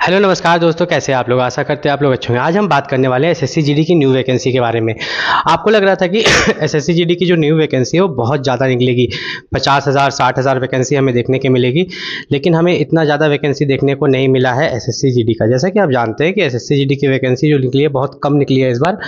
Hello नमस्कार दोस्तों, कैसे हैं आप लोग। आशा करते हैं आप लोग अच्छे होंगे। आज हम बात करने वाले हैं एसएससी जीडी की न्यू वैकेंसी के बारे में। आपको लग रहा था कि एसएससी जीडी की जो न्यू वैकेंसी है वो बहुत ज़्यादा निकलेगी, 50,000 60,000 वैकेंसी हमें देखने के मिलेगी, लेकिन हमें इतना ज़्यादा वैकेंसी देखने को नहीं मिला है एसएससी जीडी का। जैसा कि आप जानते हैं कि एसएससी जीडी की वैकेंसी जो निकली है बहुत कम निकली है इस बार।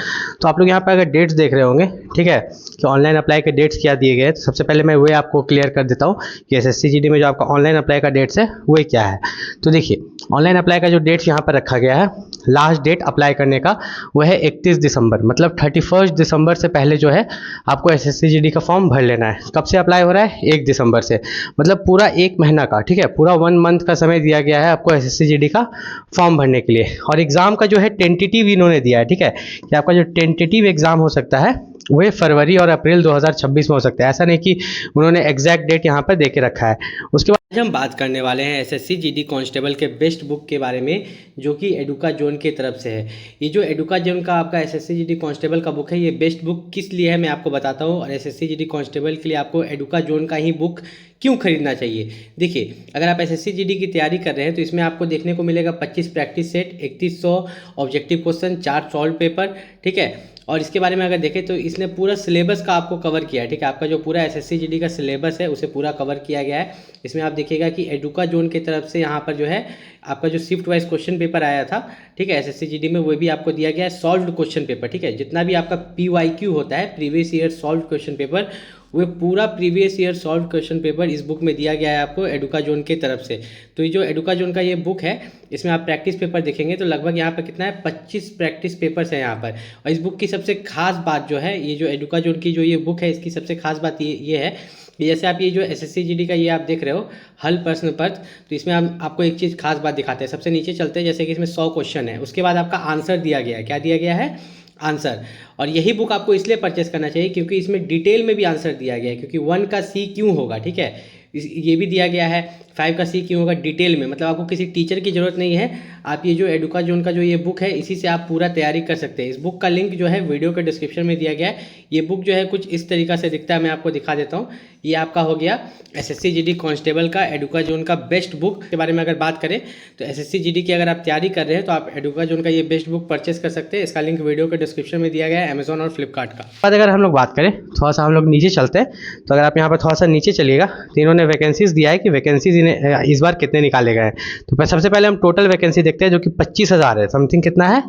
तो आप लोग यहाँ पर अगर डेट्स देख रहे होंगे, ठीक है, कि ऑनलाइन अप्लाई के डेट्स क्या दिए गए, तो सबसे पहले मैं वही आपको क्लियर कर देता हूँ कि एसएससी जीडी में जो आपका ऑनलाइन अप्लाई का डेट्स है वो क्या है। तो देखिए, ऑनलाइन अप्लाई का जो डेट्स यहाँ पर रखा गया है, लास्ट डेट अप्लाई करने का वो है 31 दिसंबर, मतलब 31 दिसंबर से पहले जो है आपको एसएससी जीडी का फॉर्म भर लेना है। कब से अप्लाई हो रहा है? 1 दिसंबर से, मतलब पूरा एक महीना का, ठीक है, पूरा 1 मंथ का समय दिया गया है आपको एसएससी जीडी का फॉर्म भरने के लिए। और एग्ज़ाम का जो है टेंटेटिव इन्होंने दिया है, ठीक है, कि आपका जो टेंटेटिव एग्ज़ाम हो सकता है वह फरवरी और अप्रैल 2026 में हो सकता है। ऐसा नहीं कि उन्होंने एग्जैक्ट डेट यहाँ पर दे के रखा है। उसके बाद आज हम बात करने वाले हैं एसएससी जीडी कांस्टेबल के बेस्ट बुक के बारे में, जो कि एडुका जोन की तरफ से है। ये जो एडुका जोन का आपका एसएससी जीडी कांस्टेबल का बुक है, ये बेस्ट बुक किस लिए है मैं आपको बताता हूँ, और एसएससी जीडी कांस्टेबल के लिए आपको एडुका जोन का ही बुक क्यों खरीदना चाहिए। देखिए, अगर आप एसएससी जीडी की तैयारी कर रहे हैं तो इसमें आपको देखने को मिलेगा 25 practice set, 3100 objective question, 4 solve paper, ठीक है। और इसके बारे में अगर देखें तो इसने पूरा सिलेबस का आपको कवर किया है, ठीक है। आपका जो पूरा एसएससी जीडी का सिलेबस है उसे पूरा कवर किया गया है। इसमें आप देखिएगा कि एडुका जोन की तरफ से यहाँ पर जो है आपका जो शिफ्ट वाइज क्वेश्चन पेपर आया था, ठीक है, एसएससी जीडी में, वो भी आपको दिया गया है सॉल्व्ड क्वेश्चन पेपर, ठीक है। जितना भी आपका पीवाईक्यू होता है, previous year solved question paper, वो पूरा previous year solve question paper इस बुक में दिया गया है आपको एडुका जोन की तरफ से। तो ये जो एडुका जोन का ये बुक है, इसमें आप प्रैक्टिस पेपर देखेंगे तो लगभग यहाँ पर कितना है, 25 प्रैक्टिस पेपर्स हैं यहाँ पर। और इस बुक की सबसे खास बात जो है, ये जो एडुका जोन की जो ये बुक है, इसकी सबसे खास बात ये है कि जैसे आप ये जो एसएससी जीडी का ये आप देख रहे हो हल प्रश्न पत्र, तो इसमें हम आपको एक चीज़ खास बात दिखाते हैं। सबसे नीचे चलते हैं, जैसे कि इसमें 100 क्वेश्चन है, उसके बाद आपका आंसर दिया गया है। क्या दिया गया है? आंसर। और यही बुक आपको इसलिए परचेस करना चाहिए क्योंकि इसमें डिटेल में भी आंसर दिया गया है, क्योंकि 1 का सी क्यों होगा, ठीक है, ये भी दिया गया है। 5 का सी क्यों होगा डिटेल में, मतलब आपको किसी टीचर की ज़रूरत नहीं है। आप ये जो एडुका जोन का जो ये बुक है, इसी से आप पूरा तैयारी कर सकते हैं। इस बुक का लिंक जो है वीडियो के डिस्क्रिप्शन में दिया गया है। ये बुक जो है कुछ इस तरीक़ा से दिखता है, मैं आपको दिखा देता हूँ। ये आपका हो गया एसएससी जीडी कांस्टेबल का एडुका जोन का बेस्ट बुक के बारे में अगर बात करें तो एसएससी जीडी की अगर आप तैयारी कर रहे हैं तो आप एडुका जोन का ये बेस्ट बुक परचेस कर सकते हैं। इसका लिंक वीडियो के डिस्क्रिप्शन में दिया गया है, अमेजॉन और फ्लिपकार्ट का। बाद अगर हम लोग बात करें, थोड़ा सा हम लोग नीचे चलते हैं, तो अगर आप यहाँ पर थोड़ा सा नीचे चलिएगा तो इन्होंने वैकेंसीज दिया है कि वैकेंसीज इन्हें इस बार कितने निकाले गए हैं। तो सबसे पहले हम टोटल वैकेंसी देखते हैं, जो कि 25,000 है समथिंग। कितना है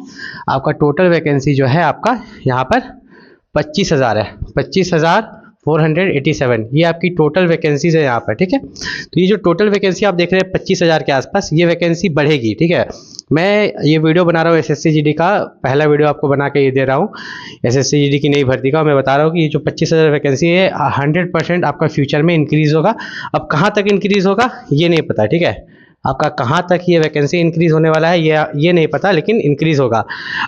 आपका टोटल वैकेंसी जो है आपका यहाँ पर 25,000 है, 25,487, ये आपकी टोटल वैकेंसीज है यहाँ पर, ठीक है। तो ये जो टोटल वैकेंसी आप देख रहे हैं 25,000 के आसपास, ये वैकेंसी बढ़ेगी, ठीक है। मैं ये वीडियो बना रहा हूँ एसएससी जीडी का, पहला वीडियो आपको बना के ये दे रहा हूँ एसएससी जीडी की नई भर्ती का। मैं बता रहा हूँ कि ये जो 25,000 वैकेंसी है 100% आपका फ्यूचर में इंक्रीज़ होगा। अब कहाँ तक इंक्रीज़ होगा ये नहीं पता, ठीक है, आपका कहाँ तक ये वैकेंसी इंक्रीज़ होने वाला है ये नहीं पता, लेकिन इंक्रीज़ होगा।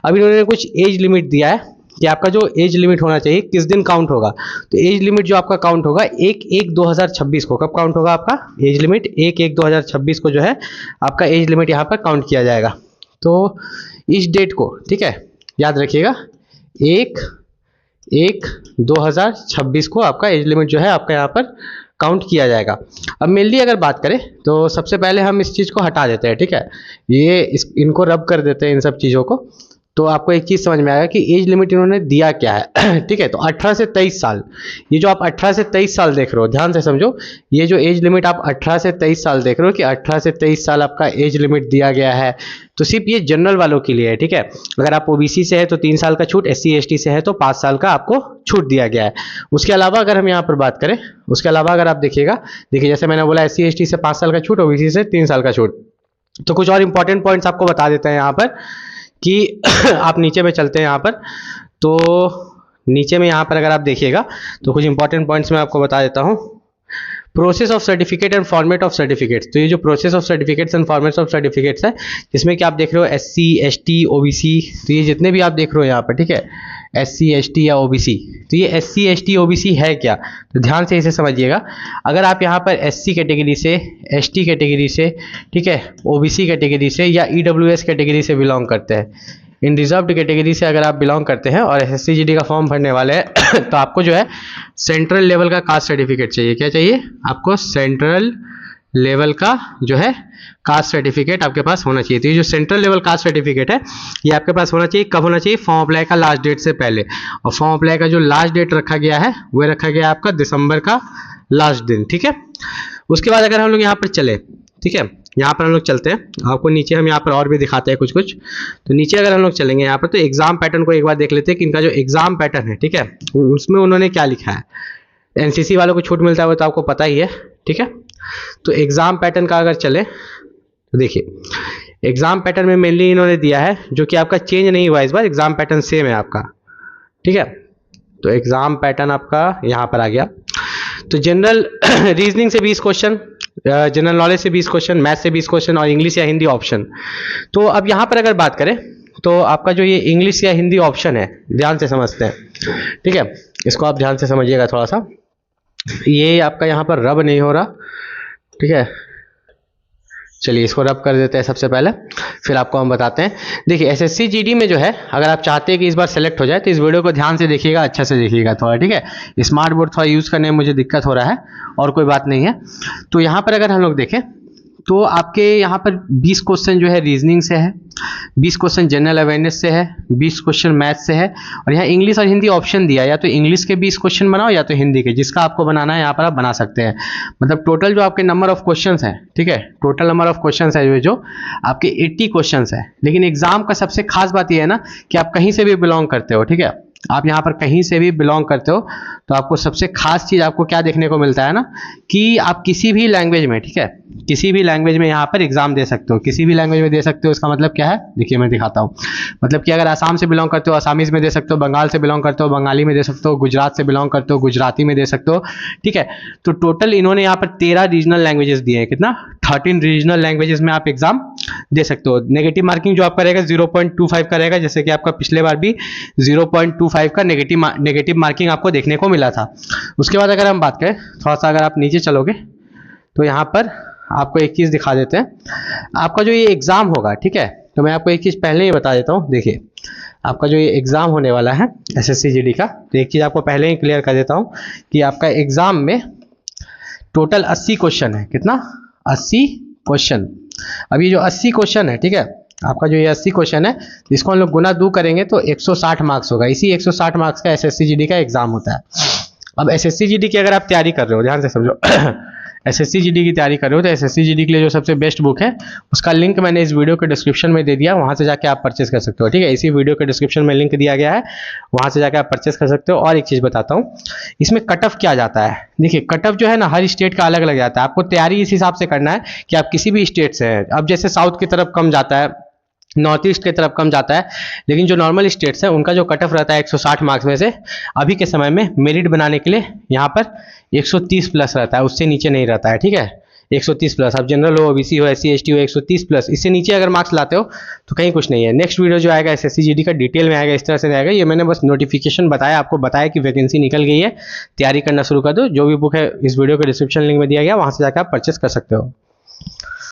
अब इन्होंने कुछ एज लिमिट दिया है कि आपका जो एज लिमिट होना चाहिए किस दिन काउंट होगा। तो एज लिमिट जो आपका काउंट होगा 1/1/2026 को। कब काउंट होगा आपका एज लिमिट? 1/1/2026 को जो है आपका एज लिमिट यहाँ पर काउंट किया जाएगा। तो इस डेट को, ठीक है, याद रखिएगा, 1/1/2026 को आपका एज लिमिट जो है आपका यहाँ पर काउंट किया जाएगा। अब मेनली अगर बात करें तो सबसे पहले हम इस चीज़ को हटा देते हैं, ठीक है, इनको रब कर देते हैं इन सब चीज़ों को, तो आपको एक चीज़ समझ में आएगा कि एज लिमिट इन्होंने दिया क्या है। ठीक है, तो 18 से 23 साल, ये जो आप 18 से 23 साल देख रहे हो, ध्यान से समझो, ये जो एज लिमिट आप 18 से 23 साल देख रहे हो कि 18 से 23 साल आपका एज लिमिट दिया गया है, तो सिर्फ ये जनरल वालों के लिए है, ठीक है। अगर आप ओबीसी से है तो 3 साल का छूट, SC ST से है तो 5 साल का आपको छूट दिया गया है। उसके अलावा अगर हम यहाँ पर बात करें, उसके अलावा अगर आप देखिएगा, देखिए जैसे मैंने बोला SC ST से 5 साल का छूट, ओबीसी से 3 साल का छूट। तो कुछ और इंपॉर्टेंट पॉइंट्स आपको बता देते हैं यहाँ पर कि आप नीचे में चलते हैं यहाँ पर, तो नीचे में यहाँ पर अगर आप देखिएगा तो कुछ इंपॉर्टेंट पॉइंट्स मैं आपको बता देता हूँ। Process of certificate and format of certificates, तो ये जो process of certificates and formats of certificates है, जिसमें कि आप देख रहे हो SC ST OBC, तो ये जितने भी आप देख रहे हो यहाँ पर, ठीक है, SC ST या OBC, तो ये SC ST OBC है क्या, तो ध्यान से इसे समझिएगा। अगर आप यहाँ पर SC कैटेगरी से, ST कैटेगरी से, ठीक है, OBC कैटेगरी से या EWS कैटेगरी से बिलोंग करते हैं, इन रिजर्व्ड कैटेगरी से अगर आप बिलोंग करते हैं और एसएससी जीडी का फॉर्म भरने वाले हैं तो आपको जो है सेंट्रल लेवल का कास्ट सर्टिफिकेट चाहिए। क्या चाहिए आपको? सेंट्रल लेवल का जो है कास्ट सर्टिफिकेट आपके पास होना चाहिए। तो ये जो सेंट्रल लेवल कास्ट सर्टिफिकेट है ये आपके पास होना चाहिए। कब होना चाहिए? फॉर्म अप्लाई का लास्ट डेट से पहले। और फॉर्म अप्लाई का जो लास्ट डेट रखा गया है वो रखा गया है आपका दिसंबर का लास्ट दिन, ठीक है। उसके बाद अगर हम लोग यहाँ पर चले, ठीक है, यहाँ पर हम लोग चलते हैं, आपको नीचे हम यहाँ पर और भी दिखाते हैं कुछ कुछ। तो नीचे अगर हम लोग चलेंगे यहाँ पर तो एग्जाम पैटर्न को एक बार देख लेते हैं कि इनका जो एग्जाम पैटर्न है, ठीक है, उसमें उन्होंने क्या लिखा है। एनसीसी वालों को छूट मिलता है वो तो आपको पता ही है, ठीक है। तो एग्जाम पैटर्न का अगर चले तो देखिए एग्जाम पैटर्न में मेनली इन्होंने दिया है जो कि आपका चेंज नहीं हुआ इस बार, एग्जाम पैटर्न सेम है आपका, ठीक है। तो एग्जाम पैटर्न आपका यहाँ पर आ गया। तो जनरल रीजनिंग से 20 क्वेश्चन, जनरल नॉलेज से 20 क्वेश्चन, मैथ से 20 क्वेश्चन और इंग्लिश या हिंदी ऑप्शन। तो अब यहाँ पर अगर बात करें तो आपका जो ये इंग्लिश या हिंदी ऑप्शन है, ध्यान से समझते हैं, ठीक है, इसको आप ध्यान से समझिएगा थोड़ा सा। ये आपका यहाँ पर रब नहीं हो रहा, ठीक है, चलिए इसको रब कर देते हैं सबसे पहले, फिर आपको हम बताते हैं। देखिए एसएससी जीडी में जो है अगर आप चाहते हैं कि इस बार सेलेक्ट हो जाए तो इस वीडियो को ध्यान से देखिएगा, अच्छा से देखिएगा थोड़ा, ठीक है। स्मार्ट बोर्ड थोड़ा यूज़ करने में मुझे दिक्कत हो रहा है और कोई बात नहीं है। तो यहाँ पर अगर हम लोग देखें तो आपके यहाँ पर 20 क्वेश्चन जो है रीजनिंग से है, 20 क्वेश्चन जनरल अवेयरनेस से है, 20 क्वेश्चन मैथ से है और यहाँ इंग्लिश और हिंदी ऑप्शन दिया है, या तो इंग्लिश के 20 क्वेश्चन बनाओ या तो हिंदी के, जिसका आपको बनाना है यहाँ पर आप बना सकते हैं। मतलब टोटल जो आपके नंबर ऑफ क्वेश्चन है, ठीक है, टोटल नंबर ऑफ क्वेश्चन है जो आपके 80 क्वेश्चन है। लेकिन एग्जाम का सबसे खास बात यह है ना कि आप कहीं से भी बिलोंग करते हो, ठीक है, आप यहाँ पर कहीं से भी बिलोंग करते हो तो आपको सबसे खास चीज़ आपको क्या देखने को मिलता है ना कि आप किसी भी लैंग्वेज में, ठीक है, किसी भी लैंग्वेज में यहाँ पर एग्जाम दे सकते हो, किसी भी लैंग्वेज में दे सकते हो। इसका मतलब क्या है, देखिए मैं दिखाता हूँ। मतलब कि अगर आसाम से बिलोंग करते हो आसामीज़ में दे सकते हो, बंगाल से बिलोंग करते हो बंगाली में दे सकते हो, गुजरात से बिलोंग करते हो गुजराती में दे सकते हो, ठीक है। तो टोटल इन्होंने यहाँ पर 13 रीजनल लैंग्वेजेस दिए हैं, कितना, 13 रीजनल लैंग्वेजेस में आप एग्जाम दे सकते हो। नेगेटिव मार्किंग जो आपका रहेगा 0.25 का रहेगा, जैसे कि आपका पिछले बार भी 0.25 का नेगेटिव मार्किंग आपको देखने को मिला था। उसके बाद अगर हम बात करें थोड़ा सा, अगर आप नीचे चलोगे तो यहाँ पर आपको एक चीज़ दिखा देते हैं। आपका जो ये एग्ज़ाम होगा, ठीक है, तो मैं आपको एक चीज़ पहले ही बता देता हूँ। देखिए आपका जो ये एग्ज़ाम होने वाला है एसएससी जीडी का, तो एक चीज़ आपको पहले ही क्लियर कर देता हूँ कि आपका एग्ज़ाम में टोटल 80 क्वेश्चन है, कितना, 80 क्वेश्चन। अब ये जो 80 क्वेश्चन है, ठीक है, आपका जो ये 80 क्वेश्चन है इसको हम लोग गुना 2 करेंगे तो 160 मार्क्स होगा। इसी 160 मार्क्स का एसएससी जीडी का एग्जाम होता है। अब एसएससी जीडी की अगर आप तैयारी कर रहे हो, ध्यान से समझो एसएससी जीडी की तैयारी कर रहे हो तो एसएससी जीडी के लिए जो सबसे बेस्ट बुक है उसका लिंक मैंने इस वीडियो के डिस्क्रिप्शन में दे दिया, वहाँ से जाके आप परचेस कर सकते हो, ठीक है। इसी वीडियो के डिस्क्रिप्शन में लिंक दिया गया है, वहाँ से जाके आप परचेस कर सकते हो। और एक चीज़ बताता हूँ, इसमें कट ऑफ क्या जाता है। देखिए कट ऑफ जो है ना हर स्टेट का अलग अलग जाता है, आपको तैयारी इस हिसाब से करना है कि आप किसी भी स्टेट से हैं। अब जैसे साउथ की तरफ कम जाता है, नॉर्थ ईस्ट की तरफ कम जाता है, लेकिन जो नॉर्मल स्टेट्स है उनका जो कट ऑफ रहता है 160 मार्क्स में से अभी के समय में मेरिट बनाने के लिए यहाँ पर 130 प्लस रहता है, उससे नीचे नहीं रहता है, ठीक है। 130 प्लस, आप जनरल हो, ओबीसी हो, एससी एसटी हो, 130 प्लस, इससे नीचे अगर मार्क्स लाते हो तो कहीं कुछ नहीं है। नेक्स्ट वीडियो जो आएगा एसएससी जीडी का डिटेल में आएगा, इस तरह से आएगा। ये मैंने बस नोटिफिकेशन बताया, आपको बताया कि वैकेंसी निकल गई है, तैयारी करना शुरू कर दो। जो भी बुक है इस वीडियो के डिस्क्रिप्शन लिंक में दिया गया, वहाँ से जाकर आप परचेस कर सकते हो।